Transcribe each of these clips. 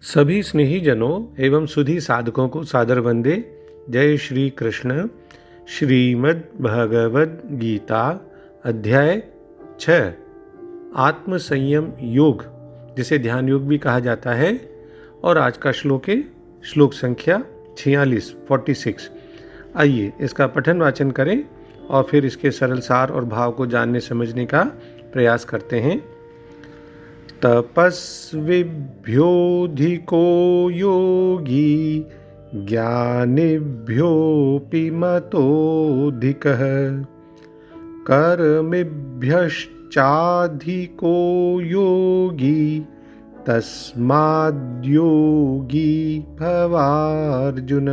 सभी स्नेही जनों एवं सुधी साधकों को सादर वंदे। जय श्री कृष्ण। श्रीमद् भगवद गीता अध्याय 6 आत्म संयम योग, जिसे ध्यान योग भी कहा जाता है, और आज का श्लोक है श्लोक संख्या 46। आइए इसका पठन वाचन करें और फिर इसके सरल सार और भाव को जानने समझने का प्रयास करते हैं। तपस्विभ्योऽधिको योगी ज्ञानिभ्योऽपि मतोऽधिकः कर्मिभ्यश्चाधिको योगी तस्माद्योगी भवार्जुन।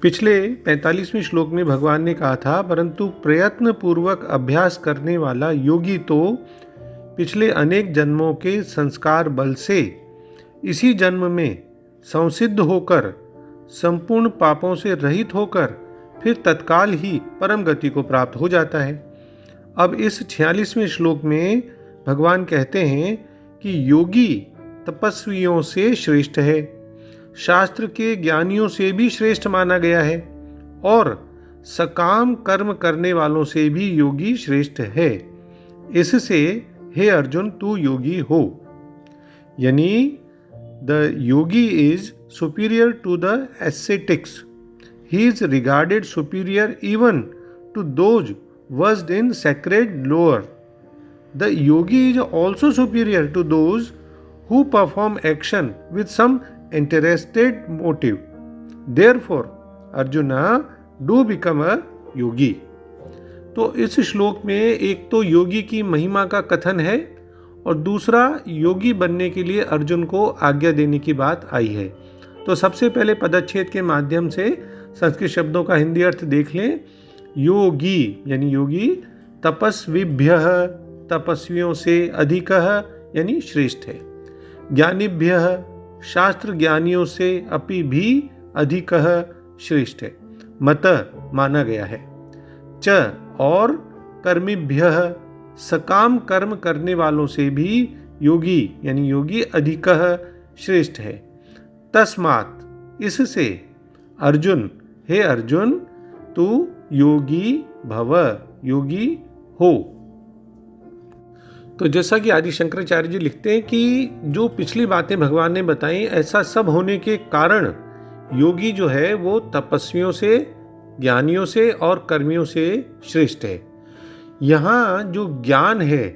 पिछले 45वें श्लोक में भगवान ने कहा था, परंतु प्रयत्न पूर्वक अभ्यास करने वाला योगी तो पिछले अनेक जन्मों के संस्कार बल से इसी जन्म में संसिद्ध होकर, संपूर्ण पापों से रहित होकर फिर तत्काल ही परम गति को प्राप्त हो जाता है। अब इस 46वें श्लोक में भगवान कहते हैं कि योगी तपस्वियों से श्रेष्ठ है, शास्त्र के ज्ञानियों से भी श्रेष्ठ माना गया है, और सकाम कर्म करने वालों से भी योगी श्रेष्ठ है। इससे हे अर्जुन, तू योगी हो। यानी the yogi is superior to the ascetics. He is regarded superior even to those versed in sacred lore. The yogi is also superior to those who perform action with some interested motive. Therefore, Arjuna, do become a yogi. तो इस श्लोक में एक तो योगी की महिमा का कथन है, और दूसरा योगी बनने के लिए अर्जुन को आज्ञा देने की बात आई है। तो सबसे पहले पदच्छेद के माध्यम से संस्कृत शब्दों का हिंदी अर्थ देख लें। योगी यानी योगी, तपस्विभ्य तपस्वियों से, अधिकः यानी श्रेष्ठ है, ज्ञानिभ्य शास्त्र ज्ञानियों से, अपि भी अधिकः श्रेष्ठ है, मत माना गया है, च और कर्मिभ्य सकाम कर्म करने वालों से भी योगी यानी योगी अधिकः श्रेष्ठ है। तस्मात् इससे अर्जुन, हे अर्जुन, तू योगी भव, योगी हो। तो जैसा कि आदि शंकराचार्य जी लिखते हैं कि जो पिछली बातें भगवान ने बताई, ऐसा सब होने के कारण योगी जो है वो तपस्वियों से, ज्ञानियों से और कर्मियों से श्रेष्ठ है। यहाँ जो ज्ञान है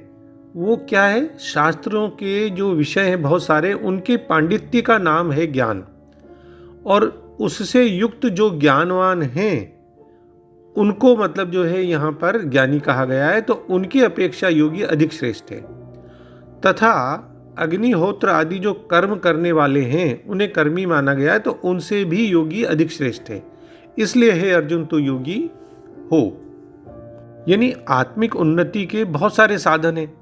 वो क्या है? शास्त्रों के जो विषय हैं बहुत सारे, उनके पांडित्य का नाम है ज्ञान, और उससे युक्त जो ज्ञानवान हैं उनको मतलब जो है यहाँ पर ज्ञानी कहा गया है। तो उनकी अपेक्षा योगी अधिक श्रेष्ठ है। तथा अग्निहोत्र आदि जो कर्म करने वाले हैं उन्हें कर्मी माना गया है, तो उनसे भी योगी अधिक श्रेष्ठ है। इसलिए हे अर्जुन, तू योगी हो। यानी आत्मिक उन्नति के बहुत सारे साधन हैं।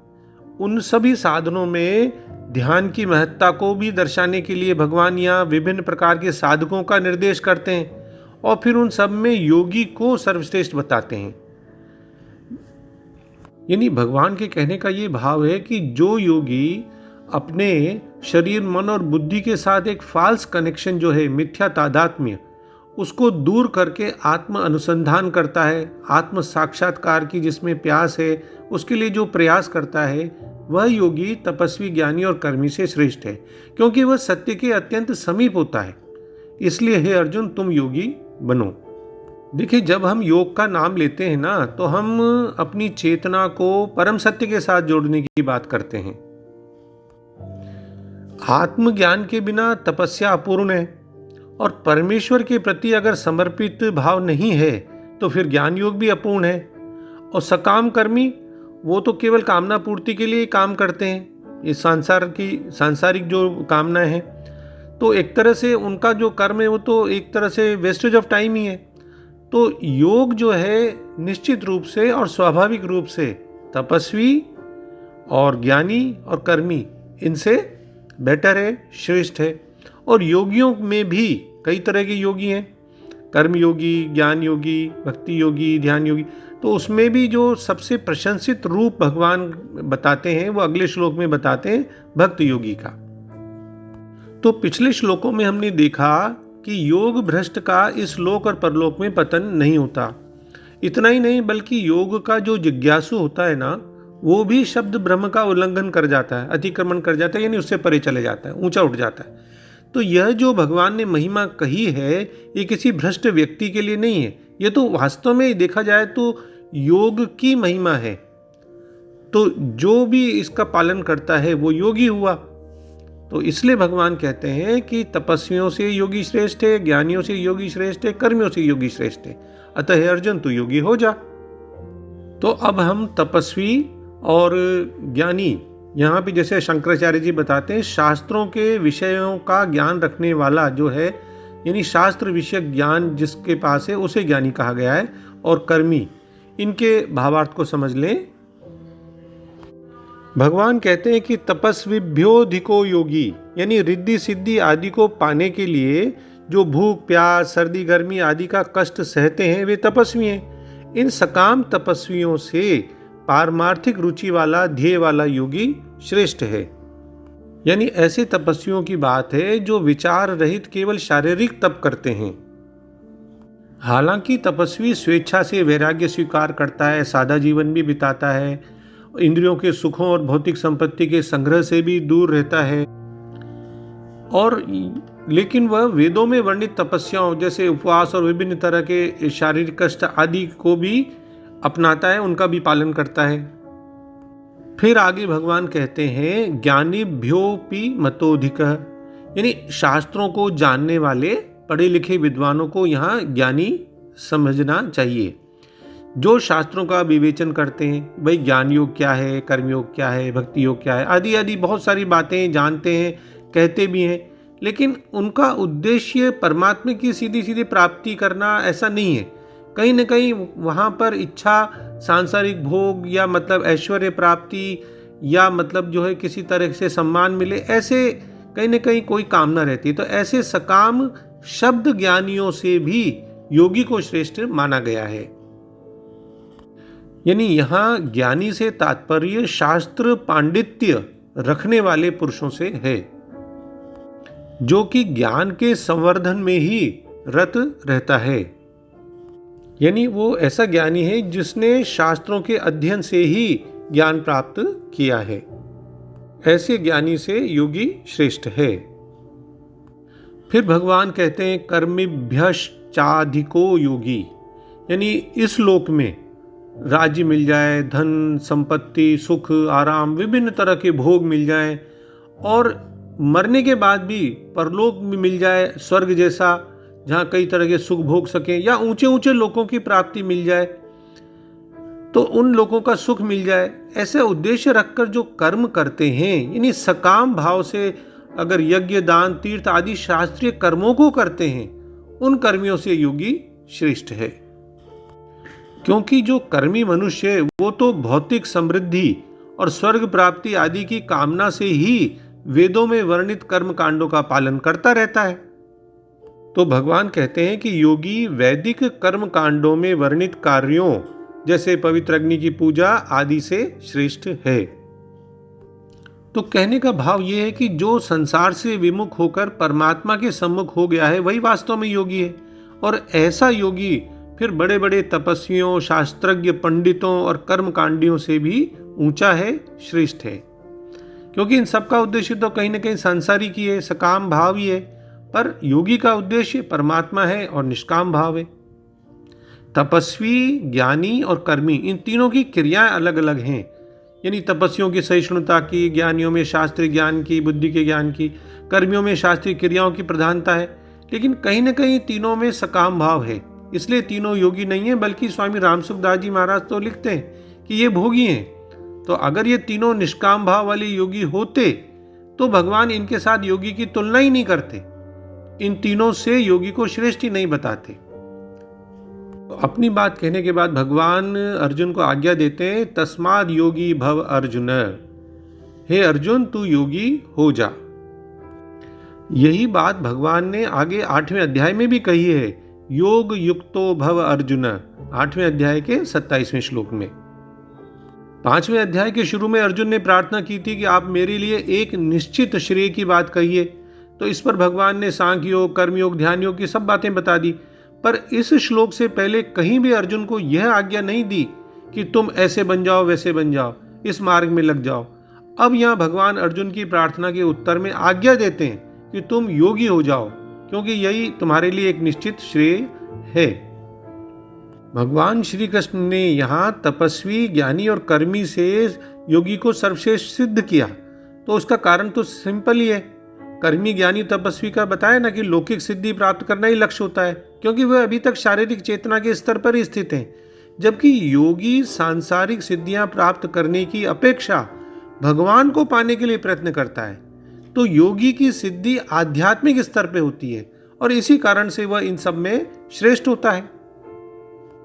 उन सभी साधनों में ध्यान की महत्ता को भी दर्शाने के लिए भगवान यहाँ विभिन्न प्रकार के साधकों का निर्देश करते हैं, और फिर उन सब में योगी को सर्वश्रेष्ठ बताते हैं। यानी भगवान के कहने का ये भाव है कि जो योगी अपने शरीर, मन और बुद्धि के साथ एक फाल्स कनेक्शन जो है, मिथ्या तादात्म्य, उसको दूर करके आत्म अनुसंधान करता है, आत्म साक्षात्कार की जिसमें प्यास है, उसके लिए जो प्रयास करता है, वह योगी तपस्वी, ज्ञानी और कर्मी से श्रेष्ठ है, क्योंकि वह सत्य के अत्यंत समीप होता है। इसलिए हे अर्जुन, तुम योगी बनो। देखिए, जब हम योग का नाम लेते हैं ना, तो हम अपनी चेतना को परम सत्य के साथ जोड़ने की बात करते हैं। आत्मज्ञान के बिना तपस्या अपूर्ण है, और परमेश्वर के प्रति अगर समर्पित भाव नहीं है तो फिर ज्ञान योग भी अपूर्ण है। और सकाम कर्मी, वो तो केवल कामना पूर्ति के लिए काम करते हैं, इस सांसारिक जो कामनाएं हैं, तो एक तरह से उनका जो कर्म है वो तो एक तरह से वेस्टेज ऑफ टाइम ही है। तो योग जो है निश्चित रूप से और स्वाभाविक रूप से तपस्वी और ज्ञानी और कर्मी इनसे बेटर है, श्रेष्ठ है। और योगियों में भी कई तरह के योगी हैं, कर्म योगी, ज्ञान योगी, भक्ति योगी, ध्यान योगी। तो उसमें भी जो सबसे प्रशंसित रूप भगवान बताते हैं वो अगले श्लोक में बताते हैं भक्त योगी का। तो पिछले श्लोकों में हमने देखा कि योग भ्रष्ट का इस लोक और परलोक में पतन नहीं होता। इतना ही नहीं बल्कि योग का जो जिज्ञासु होता है ना, वो भी शब्द ब्रह्म का उल्लंघन कर जाता है, अतिक्रमण कर जाता है, यानी उससे परे चले जाता है, ऊंचा उठ जाता है। तो यह जो भगवान ने महिमा कही है, ये किसी भ्रष्ट व्यक्ति के लिए नहीं है, ये तो वास्तव में देखा जाए तो योग की महिमा है। तो जो भी इसका पालन करता है वो योगी हुआ। तो इसलिए भगवान कहते हैं कि तपस्वियों से योगी श्रेष्ठ है, ज्ञानियों से योगी श्रेष्ठ है, कर्मियों से योगी श्रेष्ठ है। अतः हे अर्जुन, तू योगी हो जा। तो अब हम तपस्वी और ज्ञानी, यहाँ पे जैसे शंकराचार्य जी बताते हैं, शास्त्रों के विषयों का ज्ञान रखने वाला जो है, यानी शास्त्र विषयक ज्ञान जिसके पास है उसे ज्ञानी कहा गया है। और कर्मी, इनके भावार्थ को समझ लें। भगवान कहते हैं कि तपस्विभ्योधिको योगी, यानी रिद्धि सिद्धि आदि को पाने के लिए जो भूख प्यास सर्दी गर्मी आदि का कष्ट सहते हैं वे तपस्वी हैं। इन सकाम तपस्वियों से पारमार्थिक रुचि वाला ध्येय वाला योगी श्रेष्ठ है। यानी ऐसे तपस्वियों की बात है जो विचार रहित केवल शारीरिक तप करते हैं। हालांकि तपस्वी स्वेच्छा से वैराग्य स्वीकार करता है, सादा जीवन भी बिताता है, इंद्रियों के सुखों और भौतिक संपत्ति के संग्रह से भी दूर रहता है, और लेकिन वह वेदों में वर्णित तपस्याओं जैसे उपवास और विभिन्न तरह के शारीरिक कष्ट आदि को भी अपनाता है, उनका भी पालन करता है। फिर आगे भगवान कहते हैं ज्ञानीभ्योपि मतोधिक, यानी शास्त्रों को जानने वाले पढ़े लिखे विद्वानों को यहाँ ज्ञानी समझना चाहिए, जो शास्त्रों का विवेचन करते हैं। भाई ज्ञान योग क्या है, कर्म योग क्या है, भक्ति योग क्या है, आदि आदि बहुत सारी बातें जानते हैं, कहते भी हैं, लेकिन उनका उद्देश्य परमात्मा की सीधी सीधी प्राप्ति करना ऐसा नहीं है। कहीं न कहीं वहाँ पर इच्छा सांसारिक भोग या मतलब ऐश्वर्य प्राप्ति या मतलब जो है किसी तरह से सम्मान मिले, ऐसे कहीं न कहीं कोई कामना रहती है। तो ऐसे सकाम शब्द ज्ञानियों से भी योगी को श्रेष्ठ माना गया है। यानी यहाँ ज्ञानी से तात्पर्य शास्त्र पांडित्य रखने वाले पुरुषों से है, जो कि ज्ञान के संवर्धन में ही रत रहता है। यानी वो ऐसा ज्ञानी है जिसने शास्त्रों के अध्ययन से ही ज्ञान प्राप्त किया है। ऐसे ज्ञानी से योगी श्रेष्ठ है। फिर भगवान कहते हैं कर्मिभ्यश्चाधिको योगी, यानी इस लोक में राज्य मिल जाए, धन संपत्ति सुख आराम विभिन्न तरह के भोग मिल जाए, और मरने के बाद भी परलोक में मिल जाए स्वर्ग जैसा, जहाँ कई तरह के सुख भोग सकें, या ऊंचे ऊंचे लोकों की प्राप्ति मिल जाए तो उन लोगों का सुख मिल जाए, ऐसे उद्देश्य रखकर जो कर्म करते हैं, यानी सकाम भाव से अगर यज्ञ दान तीर्थ आदि शास्त्रीय कर्मों को करते हैं, उन कर्मियों से योगी श्रेष्ठ है। क्योंकि जो कर्मी मनुष्य है वो तो भौतिक समृद्धि और स्वर्ग प्राप्ति आदि की कामना से ही वेदों में वर्णित कर्म कांडों का पालन करता रहता है। तो भगवान कहते हैं कि योगी वैदिक कर्म कांडों में वर्णित कार्यों जैसे पवित्र अग्नि की पूजा आदि से श्रेष्ठ है। तो कहने का भाव यह है कि जो संसार से विमुख होकर परमात्मा के सम्मुख हो गया है वही वास्तव में योगी है, और ऐसा योगी फिर बड़े बड़े तपस्वियों शास्त्रज्ञ पंडितों और कर्मकांडियों से भी ऊंचा है, श्रेष्ठ है। क्योंकि इन सब का उद्देश्य तो कहीं ना कहीं सांसारिक ही है, सकाम भाव ही है, पर योगी का उद्देश्य परमात्मा है और निष्काम भाव है। तपस्वी ज्ञानी और कर्मी, इन तीनों की क्रियाएं अलग अलग हैं। यानी तपस्वियों की सहिष्णुता की, ज्ञानियों में शास्त्रीय ज्ञान की, बुद्धि के ज्ञान की, कर्मियों में शास्त्रीय क्रियाओं की प्रधानता है, लेकिन कहीं ना कहीं तीनों में सकाम भाव है। इसलिए तीनों योगी नहीं है, बल्कि स्वामी रामसुखदास जी महाराज तो लिखते हैं कि ये भोगी हैं। तो अगर ये तीनों निष्काम भाव वाले योगी होते तो भगवान इनके साथ योगी की तुलना ही नहीं करते, इन तीनों से योगी को श्रेष्ठ ही नहीं बताते। तो अपनी बात कहने के बाद भगवान अर्जुन को आज्ञा देते हैं, तस्माद योगी भव अर्जुन, हे अर्जुन तू योगी हो जा। यही बात भगवान ने आगे 8वें अध्याय में भी कही है, योग युक्तो भव अर्जुन, 8वें अध्याय के 27वें श्लोक में। 5वें अध्याय के शुरू में अर्जुन ने प्रार्थना की थी कि आप मेरे लिए एक निश्चित श्रेय की बात कहिए, तो इस पर भगवान ने सांख्य योग, कर्मयोग, ध्यान योग की सब बातें बता दी। पर इस श्लोक से पहले कहीं भी अर्जुन को यह आज्ञा नहीं दी कि तुम ऐसे बन जाओ, वैसे बन जाओ, इस मार्ग में लग जाओ। अब यहां भगवान अर्जुन की प्रार्थना के उत्तर में आज्ञा देते हैं कि तुम योगी हो जाओ, क्योंकि यही तुम्हारे लिए एक निश्चित श्रेय है। भगवान श्री कृष्ण ने यहाँ तपस्वी, ज्ञानी और कर्मी से योगी को सर्वश्रेष्ठ सिद्ध किया। तो उसका कारण तो सिंपल ही है। कर्मी, ज्ञानी, तपस्वी का बताया ना कि लौकिक सिद्धि प्राप्त करना ही लक्ष्य होता है, क्योंकि वह अभी तक शारीरिक चेतना के स्तर पर ही स्थित हैं। जबकि योगी सांसारिक सिद्धियां प्राप्त करने की अपेक्षा भगवान को पाने के लिए प्रयत्न करता है। तो योगी की सिद्धि आध्यात्मिक स्तर पे होती है और इसी कारण से वह इन सब में श्रेष्ठ होता है।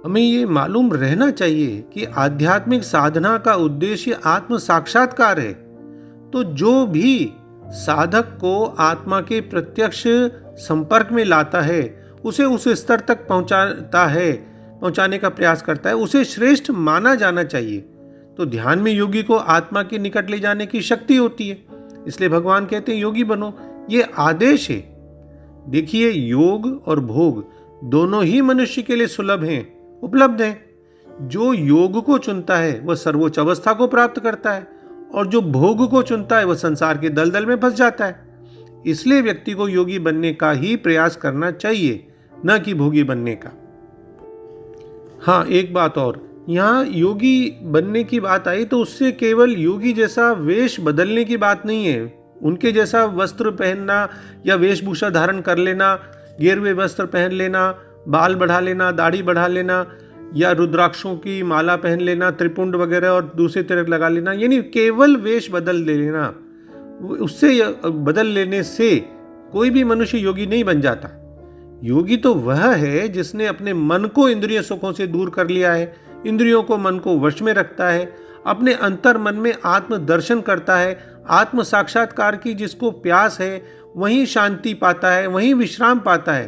हमें ये मालूम रहना चाहिए कि आध्यात्मिक साधना का उद्देश्य आत्म साक्षात्कार है। तो जो भी साधक को आत्मा के प्रत्यक्ष संपर्क में लाता है, उसे उस स्तर तक पहुंचाने का प्रयास करता है, उसे श्रेष्ठ माना जाना चाहिए। तो ध्यान में योगी को आत्मा के निकट ले जाने की शक्ति होती है, इसलिए भगवान कहते हैं योगी बनो, ये आदेश है। देखिए, योग और भोग दोनों ही मनुष्य के लिए सुलभ हैं, उपलब्ध हैं। जो योग को चुनता है वह सर्वोच्च अवस्था को प्राप्त करता है, और जो भोग को चुनता है वह संसार के दलदल में फंस जाता है। इसलिए व्यक्ति को योगी बनने का ही प्रयास करना चाहिए, न कि भोगी बनने का। हाँ, एक बात और, यहाँ योगी बनने की बात आई तो उससे केवल योगी जैसा वेश बदलने की बात नहीं है। उनके जैसा वस्त्र पहनना या वेशभूषा धारण कर लेना, गेरुए वस्त्र पहन लेना, बाल बढ़ा लेना, दाढ़ी बढ़ा लेना, या रुद्राक्षों की माला पहन लेना, त्रिपुंड वगैरह और दूसरे तिलक लगा लेना, यानी केवल वेश बदल लेना, उससे बदल लेने से कोई भी मनुष्य योगी नहीं बन जाता। योगी तो वह है जिसने अपने मन को इंद्रिय सुखों से दूर कर लिया है, इंद्रियों को, मन को वश में रखता है, अपने अंतर मन में आत्म दर्शन करता है, आत्म साक्षात्कार की जिसको प्यास है वहीं शांति पाता है, वहीं विश्राम पाता है।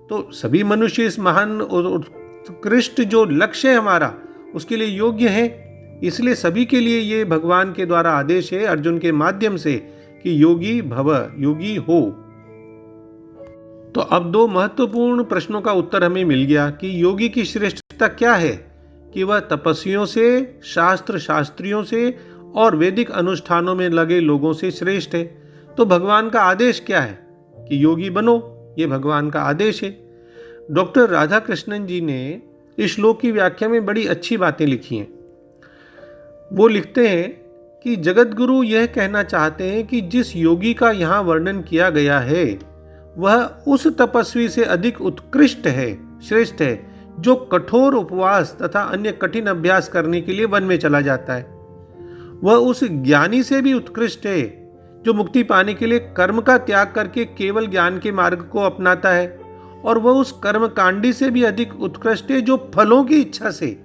तो सभी मनुष्य इस महान उत्कृष्ट जो लक्ष्य है हमारा, उसके लिए योग्य है। इसलिए सभी के लिए ये भगवान के द्वारा आदेश है अर्जुन के माध्यम से कि योगी भव, योगी हो। तो अब दो महत्वपूर्ण प्रश्नों का उत्तर हमें मिल गया कि योगी की श्रेष्ठता क्या है, कि वह तपस्वियों से, शास्त्रियों से और वैदिक अनुष्ठानों में लगे लोगों से श्रेष्ठ है। तो भगवान का आदेश क्या है कि योगी बनो, ये भगवान का आदेश है। डॉक्टर राधा कृष्णन जी ने इस श्लोक की व्याख्या में बड़ी अच्छी बातें लिखी हैं। वो लिखते हैं कि जगत गुरु यह कहना चाहते हैं कि जिस योगी का यहाँ वर्णन किया गया है वह उस तपस्वी से अधिक उत्कृष्ट है, श्रेष्ठ है, जो कठोर उपवास तथा अन्य कठिन अभ्यास करने के लिए वन में चला जाता है। वह उस ज्ञानी से भी उत्कृष्ट है जो मुक्ति पाने के लिए कर्म का त्याग करके केवल ज्ञान के मार्ग को अपनाता है, और वह उस कर्मकांडी से भी अधिक उत्कृष्ट है जो फलों की इच्छा से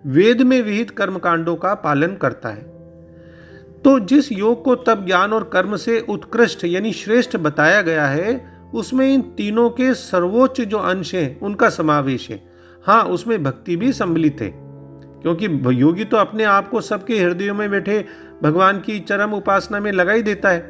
वेद में विहित कर्मकांडों का पालन करता है। तो जिस योग को तप, ज्ञान और कर्म से उत्कृष्ट यानी श्रेष्ठ बताया गया है, उसमें इन तीनों के सर्वोच्च जो अंश हैं उनका समावेश है। हाँ, उसमें भक्ति भी सम्मिलित है, क्योंकि योगी तो अपने आप को सबके हृदयों में बैठे भगवान की चरम उपासना में लगा ही देता है।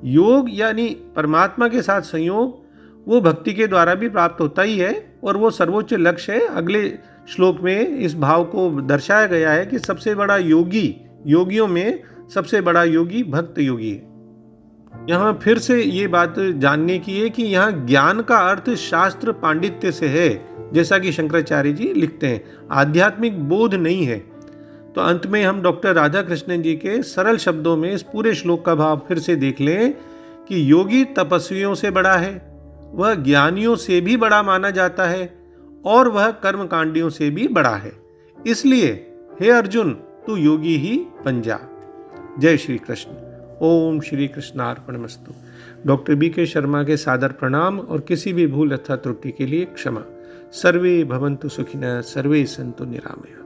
योग यानी परमात्मा के साथ संयोग, वो भक्ति के द्वारा भी प्राप्त होता ही है, और वो सर्वोच्च लक्ष्य है। अगले श्लोक में इस भाव को दर्शाया गया है कि सबसे बड़ा योगी, योगियों में सबसे बड़ा योगी भक्त योगी है। यहाँ फिर से ये बात जानने की है कि यहाँ ज्ञान का अर्थ शास्त्र पांडित्य से है, जैसा कि शंकराचार्य जी लिखते हैं, आध्यात्मिक बोध नहीं है। तो अंत में हम डॉक्टर राधा कृष्णन जी के सरल शब्दों में इस पूरे श्लोक का भाव फिर से देख लें कि योगी तपस्वियों से बड़ा है, वह ज्ञानियों से भी बड़ा माना जाता है, और वह कर्मकांडियों से भी बड़ा है। इसलिए हे अर्जुन, तू योगी ही बन जा। जय श्री कृष्ण। ओम श्री कृष्णार्पणमस्तु। डॉक्टर BK शर्मा के सादर प्रणाम, और किसी भी भूल अथवा त्रुटि के लिए क्षमा। सर्वे भवन्तु सुखिनः, सर्वे सन्तु निरामया।